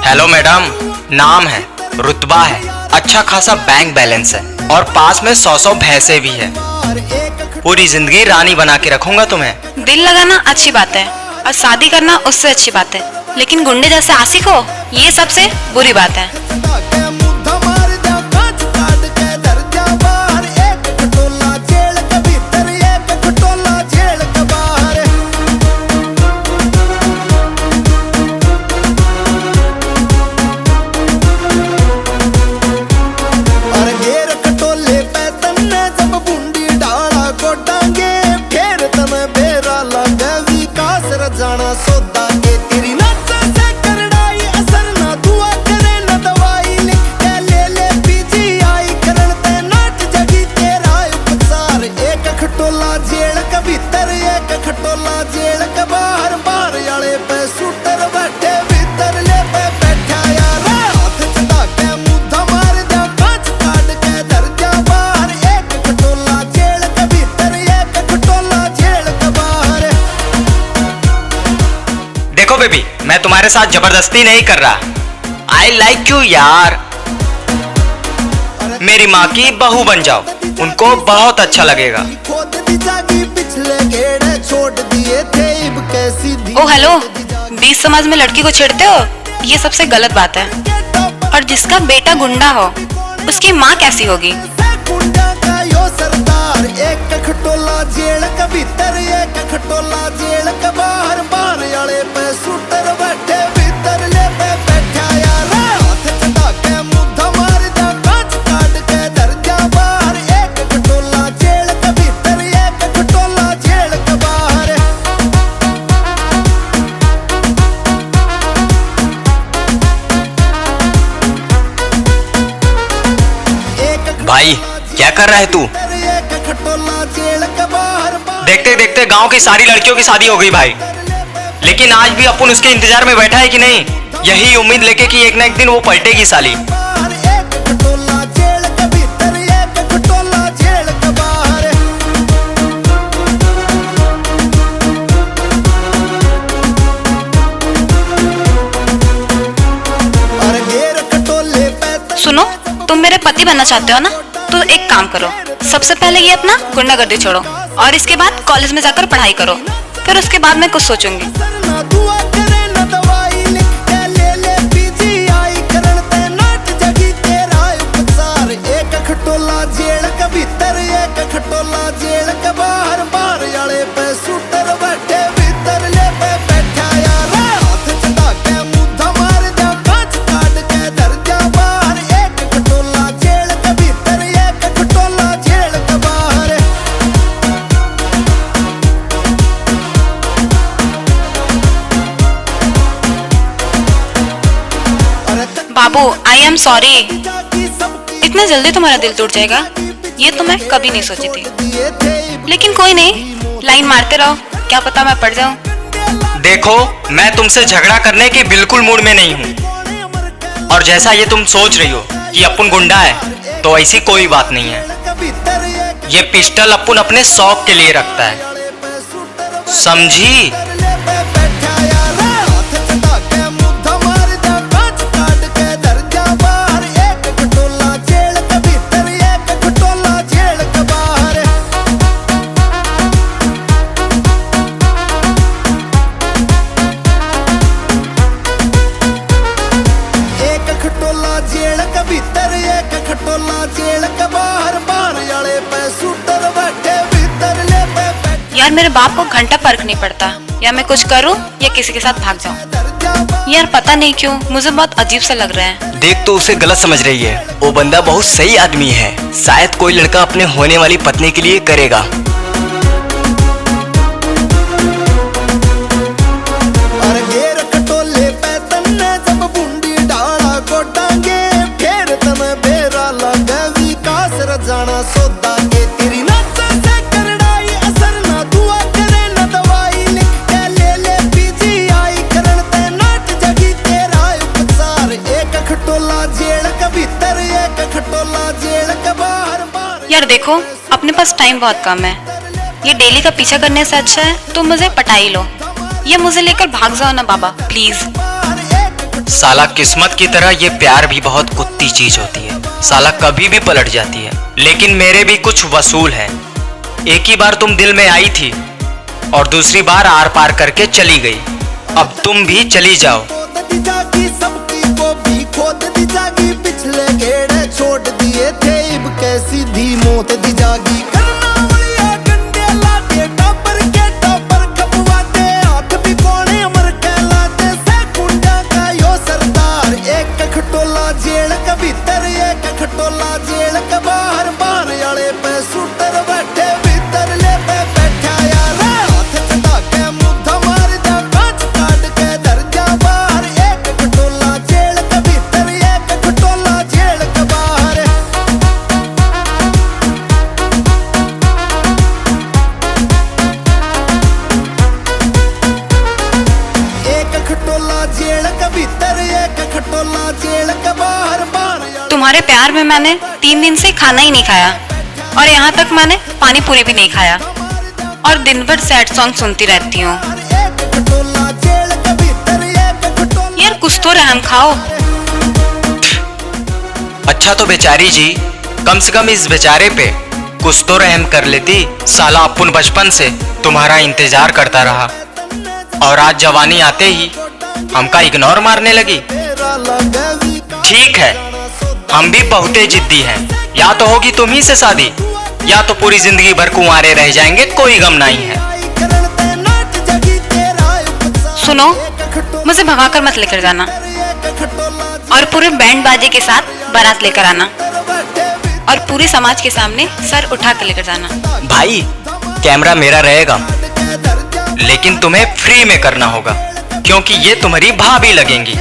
Hello madam, नाम है, रुतबा है, अच्छा खासा बैंक बैलेंस है और पास में 100 भैंसे भी है। पूरी जिंदगी रानी बना के रखूंगा तुम्हें। दिल लगाना अच्छी बात है और शादी करना उससे अच्छी बात है, लेकिन गुंडे जैसे आशिक हो ये सबसे बुरी बात है। देखो बेबी, मैं तुम्हारे साथ जबरदस्ती नहीं कर रहा। आई लाइक यू यार। मेरी माँ की बहू बन जाओ, उनको बहुत अच्छा लगेगा। ओ हेलो, बीच समाज में लड़की को छेड़ते हो, ये सबसे गलत बात है। और जिसका बेटा गुंडा हो उसकी माँ कैसी होगी? भाई क्या कर रहा है तू? देखते देखते गांव की सारी लड़कियों की शादी हो गई भाई, लेकिन आज भी अपन उसके इंतजार में बैठा है कि नहीं, यही उम्मीद लेके कि एक ना एक दिन वो पलटेगी साली। सुनो, तुम मेरे पति बनना चाहते हो ना, तो एक काम करो, सबसे पहले ये अपना गुंडागर्दी छोड़ो और इसके बाद कॉलेज में जाकर पढ़ाई करो, फिर उसके बाद मैं कुछ सोचूंगी। बाबू, आई एम सॉरी। इतने जल्दी तुम्हारा दिल टूट जाएगा ये तो मैं कभी नहीं सोची थी, लेकिन कोई नहीं, लाइन मारते रहो, क्या पता मैं पड़ जाऊं। देखो, मैं तुमसे झगड़ा करने के बिल्कुल मूड में नहीं हूँ, और जैसा ये तुम सोच रही हो कि अपन गुंडा है, तो ऐसी कोई बात नहीं है। ये पिस्टल अपन अपने शौक के लिए रखता है, समझी? यार मेरे बाप को घंटा फर्क नहीं पड़ता, या मैं कुछ करूं या किसी के साथ भाग जाऊं। यार पता नहीं क्यों मुझे बहुत अजीब सा लग रहा है। देख, तो उसे गलत समझ रही है, वो बंदा बहुत सही आदमी है, शायद कोई लड़का अपने होने वाली पत्नी के लिए करेगा। यार देखो, अपने पास टाइम बहुत कम है, ये डेली का पीछा करने से अच्छा है तुम मुझे पटा ही लो। ये मुझे लेकर भाग जाओ ना बाबा प्लीज। साला किस्मत की तरह ये प्यार भी बहुत कुत्ती चीज होती है, साला कभी भी पलट जाती है। लेकिन मेरे भी कुछ वसूल है। एक ही बार तुम दिल में आई थी और दूसरी बार आर पार करके चली गई। अब तुम भी चली जाओ। पिछले गेड़े छोड़ दिए थे इब कैसी धी मौत दी जागी। करना वालिया गंडे लाते टॉपर के टॉपर खपवाते हाथ भी कोने अमर कहलाते से कुंडा का यो सरदार। एक खटोला जेल का भीतर एक खटोला जेल का बाहर बाहर वाले पे शूटर बैठे भीतर ले पे बैठा यार। हाथ चढ़ा के मुद्दा मार जा कांच काट के धर जा बाहर। एक खटोला जेल का भीतर एक खटोला जेल का बाहर। एक खटोला जेल का भीतर एक खटोला जेल का बाहर बाहर। तुम्हारे प्यार में मैंने 3 दिन से खाना ही नहीं खाया और यहाँ तक मैंने पानी पूरी भी नहीं खाया और दिन भर सैड सॉन्ग सुनती रहती हूँ। यार कुछ तो रहम खाओ। अच्छा तो बेचारी जी, कम से कम इस बेचारे पे कुछ तो रहम कर लेती। साला अपुन बचपन से तुम्हारा इंतजार करता रहा और आज जवानी आते ही हमका इग्नोर मारने लगी। ठीक है, हम भी बहुते जिद्दी हैं। या तो होगी तुम्ही से शादी या तो पूरी जिंदगी भर कुंवारे रह जाएंगे, कोई गम नहीं है। सुनो, मुझे भगाकर मत लेकर जाना और पूरे बैंड बाजे के साथ बारात लेकर आना और पूरे समाज के सामने सर उठा कर लेकर जाना। भाई कैमरा मेरा रहेगा लेकिन तुम्हें फ्री में करना होगा क्योंकि ये तुम्हारी भाभी लगेंगी।